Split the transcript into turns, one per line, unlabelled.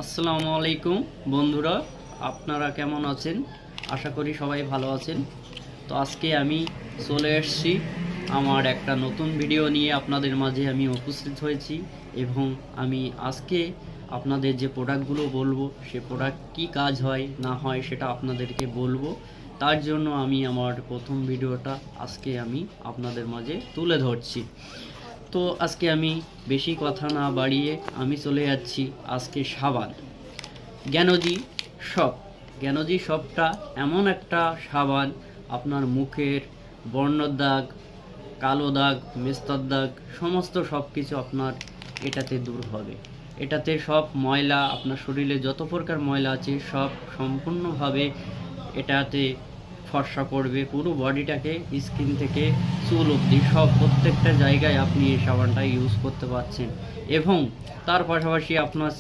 আসসালামু আলাইকুম বন্ধুরা, আপনারা কেমন আছেন? আশা করি সবাই ভালো আছেন। তো আজকে আমি চলে এসেছি আমার একটা নতুন ভিডিও নিয়ে আপনাদের মাঝে আমি উপস্থিত হয়েছি এবং আমি আজকে আপনাদের যে প্রোডাক্টগুলো বলবো সে প্রোডাক্ট কী কাজ হয় না হয় সেটা আপনাদেরকে বলবো। তার জন্য আমি আমার প্রথম ভিডিওটা আজকে আমি আপনাদের মাঝে তুলে ধরছি। তো আজকে আমি বেশি কথা না বাড়িয়ে আমি চলে যাচ্ছি আজকে সাবান জ্ঞানজি শপ। জ্ঞানজি শপটা এমন একটা সাবান, আপনার মুখের বর্ণর দাগ, কালো দাগ, মেস্তার দাগ সমস্ত সব কিছু আপনার এটাতে দূর হবে। এটাতে সব ময়লা, আপনার শরীরে যত প্রকার ময়লা আছে সব সম্পূর্ণভাবে এটাতে ফর্সা করবে। পুরো বডিটাকে স্কিন থেকে চুল অবধি সব প্রত্যেকটা জায়গায় আপনি এই সাবানটা ইউজ করতে পারছেন এবং তার পাশাপাশি আপনার